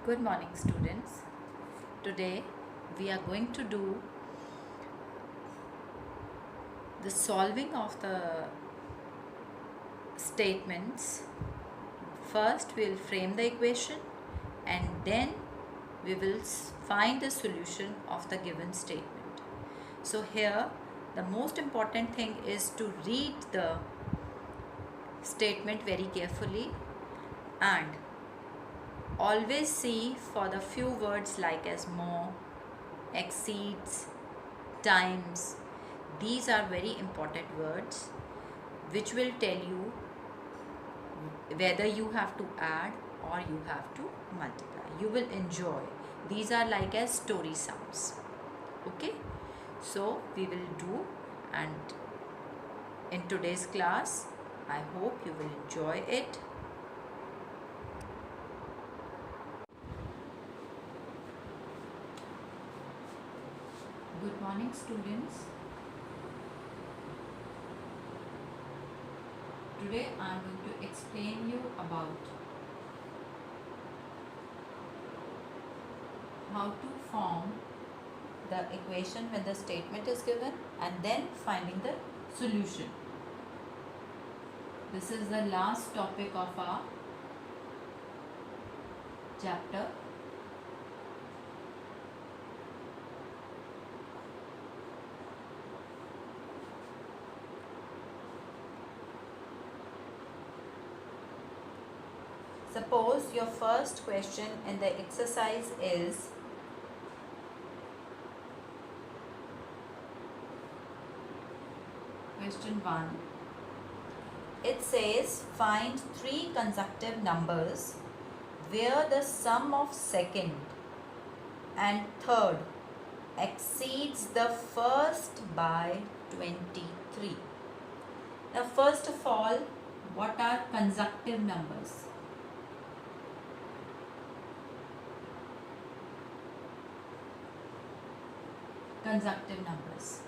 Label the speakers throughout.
Speaker 1: Good morning, students. Today we are going to do the solving of the statements. First, we'll frame the equation and then we will find the solution of the given statement. So, here the most important thing is to read the statement very carefully and always see for the few words like as more, exceeds, times. These are very important words which will tell you whether you have to add or you have to multiply. You will enjoy. These are like as story sums. Okay, so we will do, and in today's class I hope you will enjoy it. Good morning, students. Today I am going to explain you about how to form the equation when the statement is given and then finding the solution. This is the last topic of our chapter. Suppose your first question in the exercise is question 1. It says find 3 consecutive numbers where the sum of second and third exceeds the first by 23. Now first of all, what are consecutive numbers? Consecutive numbers.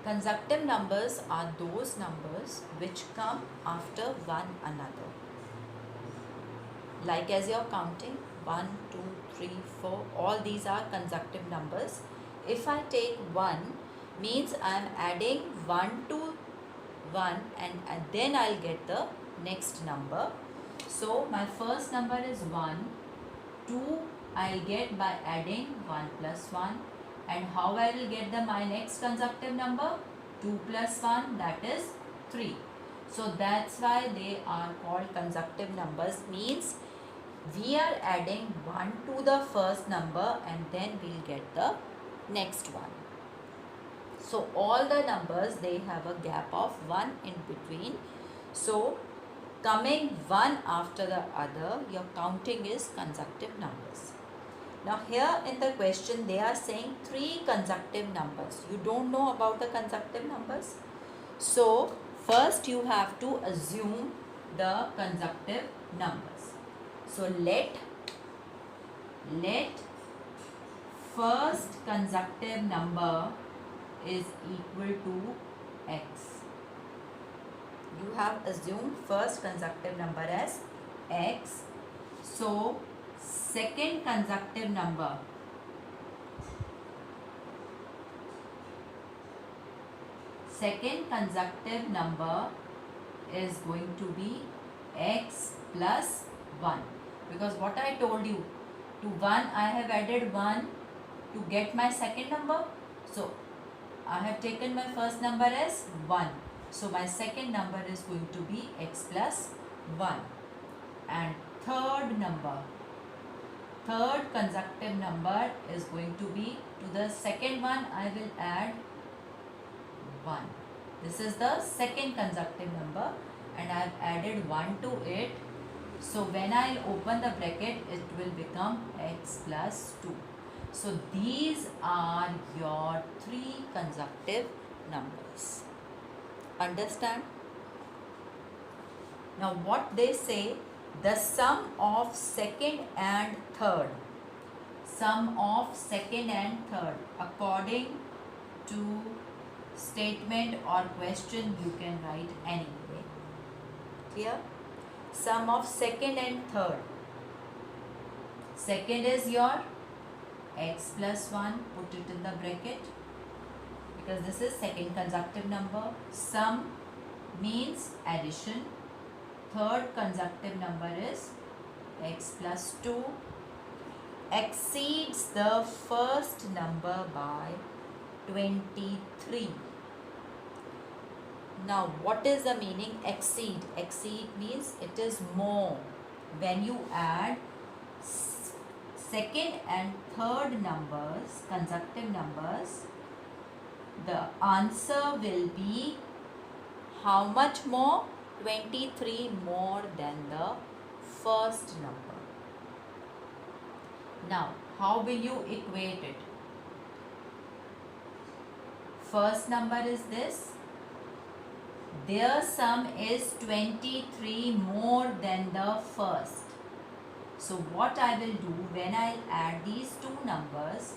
Speaker 1: Consecutive numbers are those numbers which come after one another. Like as you're counting 1, 2, 3, 4, all these are consecutive numbers. If I take 1, means I am adding 1 to 1 and then I'll get the next number. So my first number is 1, 2 I'll get by adding 1 plus 1. And how I will get my next consecutive number? 2 plus 1, that is 3. So that's why they are called consecutive numbers, means we are adding 1 to the first number and then we'll get the next one. So all the numbers, they have a gap of 1 in between. So coming one after the other, your counting is consecutive numbers. Now here in the question they are saying 3 consecutive numbers. You don't know about the consecutive numbers. So first you have to assume the consecutive numbers. So let first consecutive number is equal to x. You have assumed first consecutive number as x. So second consecutive number is going to be x plus 1, because what I told you, to 1 I have added 1 to get my second number. So I have taken my first number as 1. So my second number is going to be x plus 1. And third consecutive number is going to be, to the second one I will add 1. This is the second consecutive number and I have added 1 to it. So when I open the bracket, it will become x plus 2. So these are your 3 consecutive numbers. Understand? Now what they say, the sum of second and third, according to statement or question, you can write anyway. Clear? sum of second and third. Second is your x plus 1, put it in the bracket because this is second consecutive number. Sum means addition. Third consecutive number is x plus 2 exceeds the first number by 23. Now what is the meaning exceed? Exceed means it is more. When you add second and third numbers, consecutive numbers, the answer will be how much more? 23 more than the first number. Now, how will you equate it? First number is this. Their sum is 23 more than the first. So what I will do when I add these two numbers,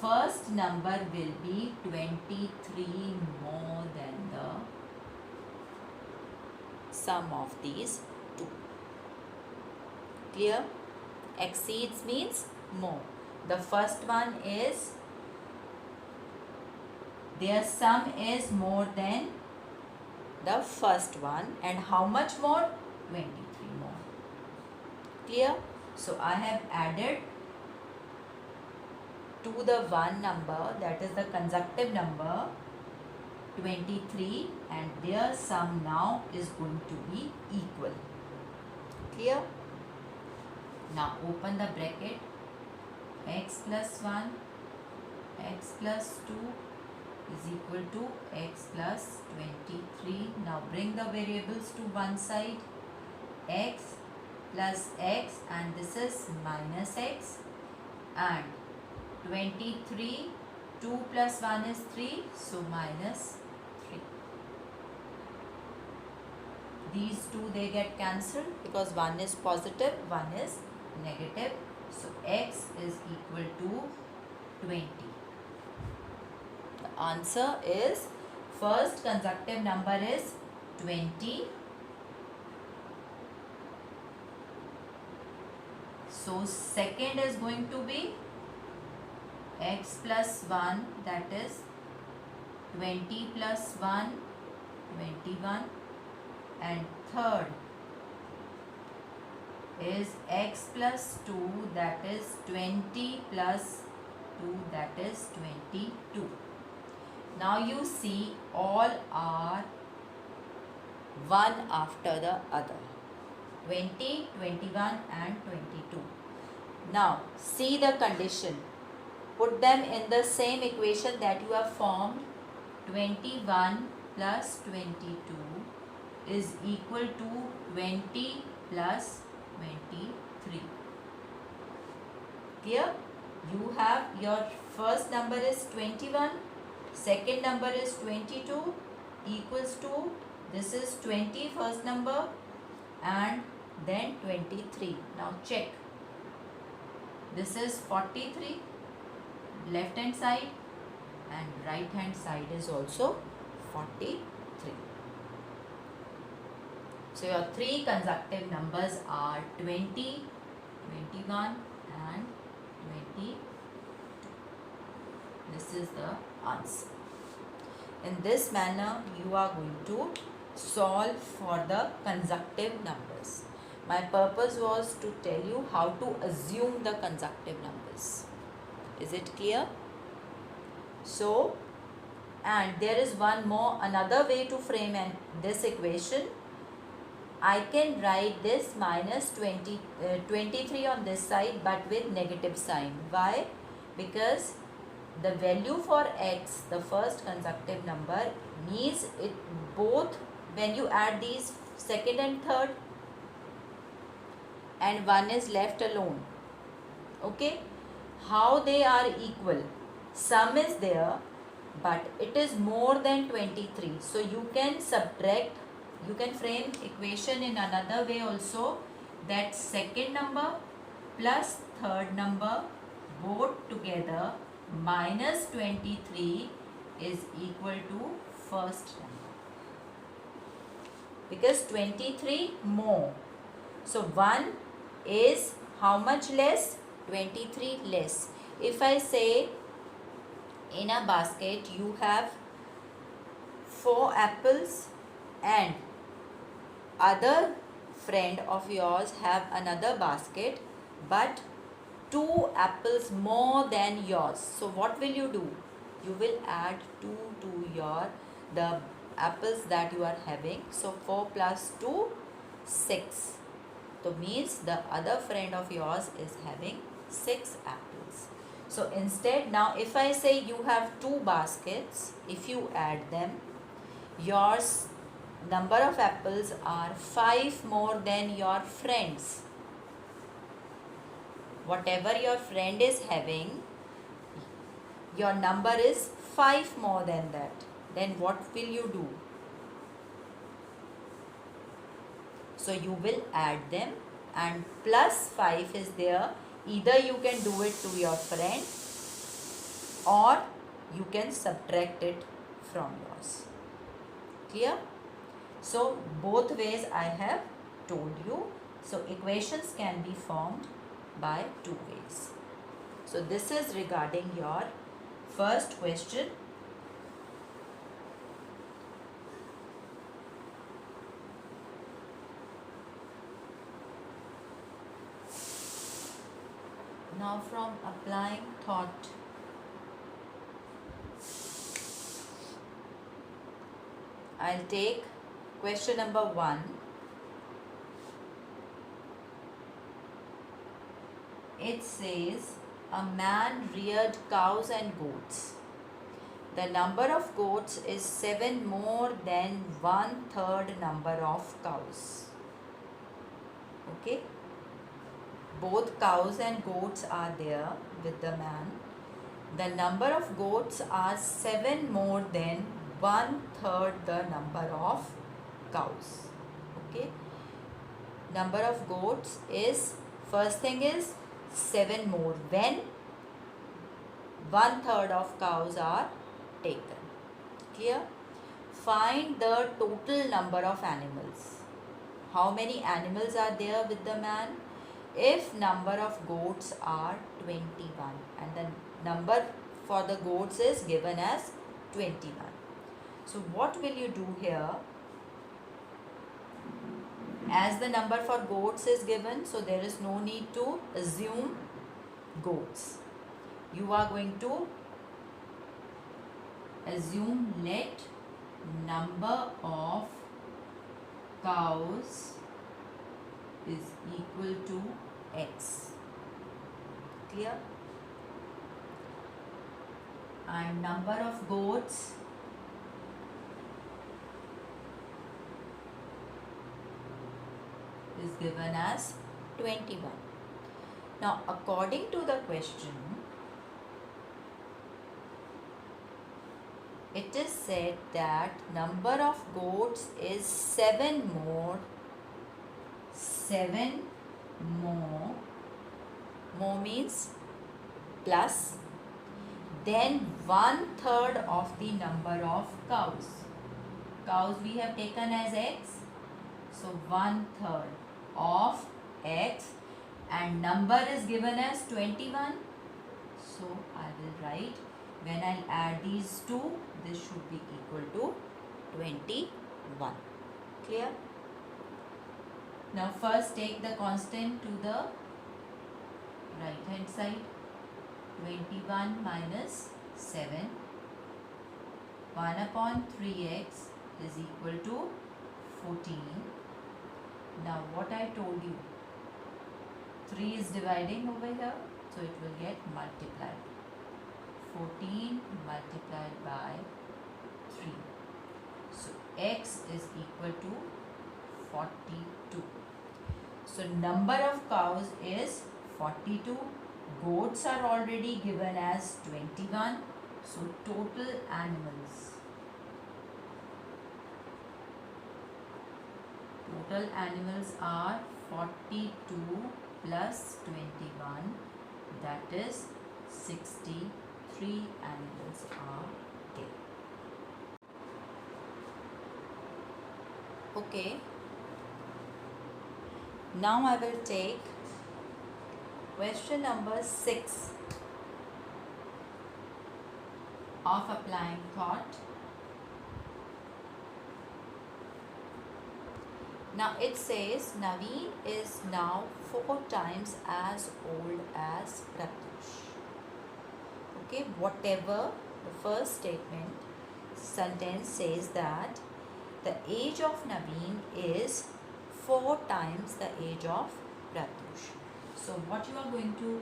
Speaker 1: first number will be 23 more than the sum of these two. Clear? Exceeds means more. The first one is their sum is more than the first one, and how much more? 23 more. Clear? So I have added to the one number, that is the consecutive number 23, and their sum now is going to be equal. Clear? Now open the bracket. X plus 1, x plus 2 is equal to x plus 23. Now bring the variables to one side. X plus x, and this is minus x, and 23, 2 plus 1 is 3, so minus 3. These two, they get cancelled because one is positive, one is negative. So x is equal to 20. The answer is, first consecutive number is 20. So second is going to be x plus 1, that is 20 plus 1, 21, and third is x plus 2, that is 20 plus 2, that is 22. Now you see all are one after the other, 20, 21 and 22. Now see the condition. Put them in the same equation that you have formed. 21 plus 22 is equal to 20 plus 23. Clear? You have your first number is 21, second number is 22 equals to, this is 20 first number, and then 23. Now check. This is 43 left hand side, and right hand side is also 43. So your three consecutive numbers are 20, 21 and 22. This is the answer. In this manner you are going to solve for the consecutive numbers. My purpose was to tell you how to assume the consecutive numbers. Is it clear? So, and there is one more, another way to frame this equation. I can write this minus 23 on this side, but with negative sign. Why? Because the value for x, the first consecutive number, means it both, when you add these second and third, and one is left alone. Okay? How they are equal? Sum is there, but it is more than 23. So you can subtract, you can frame equation in another way also, that second number plus third number both together minus 23 is equal to first number. because 23 more. So 1 is how much less? 23 less. If I say in a basket you have 4 apples and other friend of yours have another basket but 2 apples more than yours. So what will you do? You will add 2 to your the apples that you are having. So 4 plus 2, 6. So means the other friend of yours is having 6 apples. So instead, now if I say you have 2 baskets, if you add them, yours number of apples are 5 more than your friends. Whatever your friend is having, your number is 5 more than that. Then what will you do? So you will add them and plus 5 is there. Either you can do it to your friend or you can subtract it from yours. Clear? So both ways I have told you. So equations can be formed by 2 ways. So this is regarding your first question. Now from applying thought, I'll take question number 1. It says a man reared cows and goats. The number of goats is 7 more than 1/3 number of cows. Okay. Both cows and goats are there with the man. The number of goats are 7 more than 1/3 the number of cows. Okay. Number of goats is, first thing is 7 more when 1/3 of cows are taken. Clear? Find the total number of animals. How many animals are there with the man? If number of goats are 21 and the number for the goats is given as 21. So what will you do here? As the number for goats is given, so there is no need to assume goats. You are going to assume let number of cows is equal to x. Clear? And number of goats is given as 21. Now according to the question, it is said that number of goats is 7 more. 7 more means plus, then 1/3 of the number of cows. Cows we have taken as x, so 1/3 of x and number is given as 21. So I will write, when I add these two, this should be equal to 21. Clear? Now first take the constant to the right hand side. 21 minus 7. 1 upon 3x is equal to 14. Now what I told you, 3 is dividing over here, so it will get multiplied. 14 multiplied by 3. So x is equal to 42. So number of cows is 42. Goats are already given as 21. So total animals. Total animals are 42 plus 21. That is 63 animals are there. Okay, now I will take question number 6 of applying thought. Now it says Naveen is now 4 times as old as Pratyush. Okay, whatever the first sentence says that the age of Naveen is 4 times the age of Pratyush. So what you are going to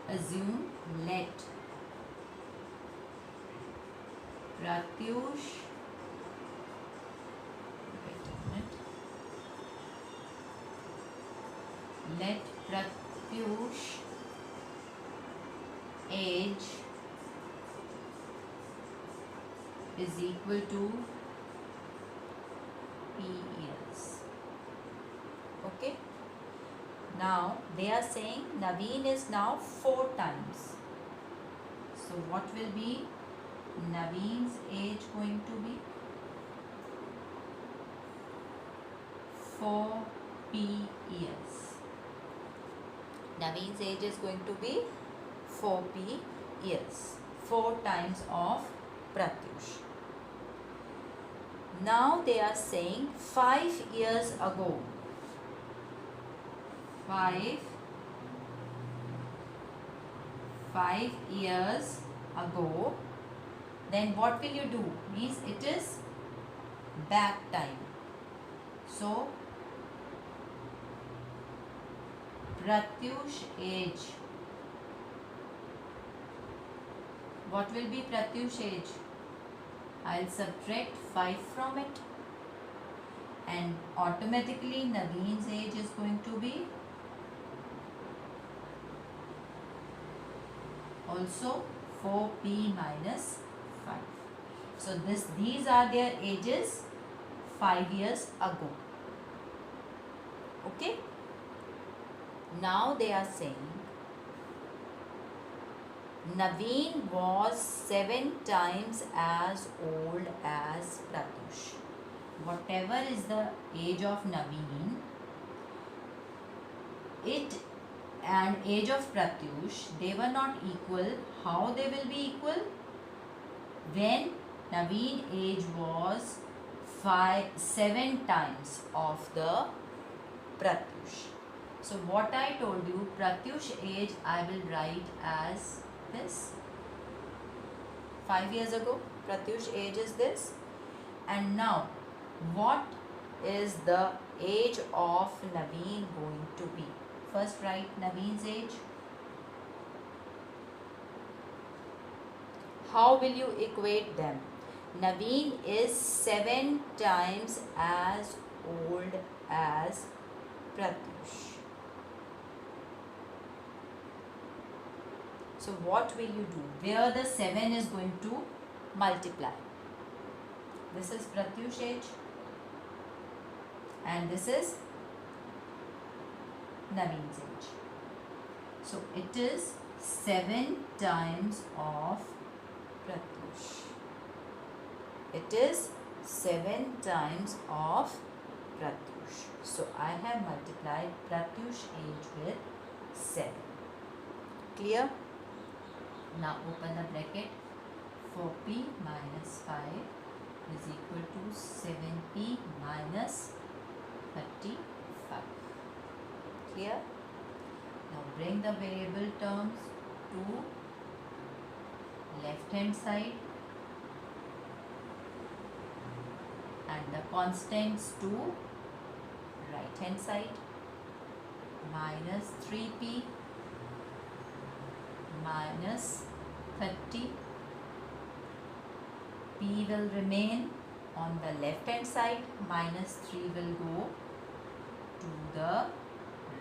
Speaker 1: assume, let Pratyush, wait a minute, let Pratyush age is equal to P years. Okay. Now they are saying Naveen is now 4 times. So what will be Naveen's age going to be? 4p years. Naveen's age is going to be 4p years. 4 times of Pratyush. Now they are saying 5 years ago. 5 years ago, then what will you do? Means it is back time. So Pratyush age, what will be Pratyush age? I'll subtract 5 from it, and automatically Naveen's age is going to be also 4p minus 5. So these are their ages 5 years ago. Okay. Now they are saying Naveen was 7 times as old as Pratyush. Whatever is the age of Naveen, it and age of Pratyush, they were not equal. How they will be equal? When Naveen age was 7 times of the Pratyush. So what I told you, Pratyush age I will write as this. 5 years ago, Pratyush age is this. And now, what is the age of Naveen going to be? First write Naveen's age. How will you equate them? Naveen is 7 times as old as Pratyush. So what will you do? Where the 7 is going to multiply? This is Pratyush age and this is Naveen's age. So it is 7 times of Pratyush. It is 7 times of Pratyush. So I have multiplied Pratyush age with 7. Clear? Now open the bracket. 4p minus 5 is equal to 7p minus 35. Clear? Now bring the variable terms to left hand side and the constants to right hand side. Minus 3p minus 30. P will remain on the left hand side, minus 3 will go to the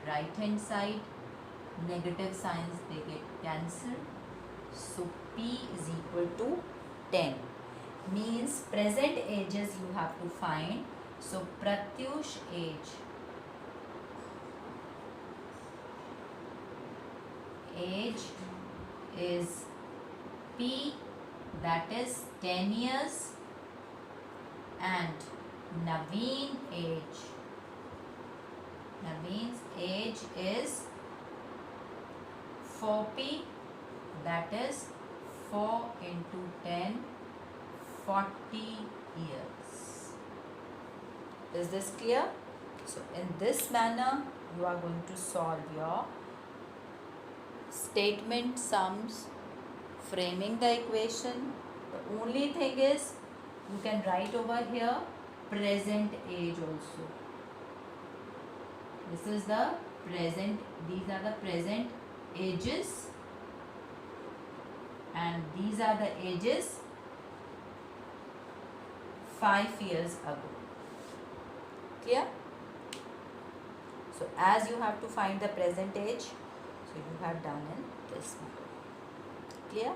Speaker 1: right hand side, negative signs they get cancelled. So P is equal to 10. Means present ages you have to find. So Pratyush age is P, that is 10 years, and Naveen age. Naveen's age is 4p, that is 4 into 10, 40 years. Is this clear? So in this manner you are going to solve your statement sums, framing the equation. The only thing is you can write over here present age also. This is the present, these are the present ages and these are the ages 5 years ago. Clear? So as you have to find the present age, so you have done in this manner. Clear?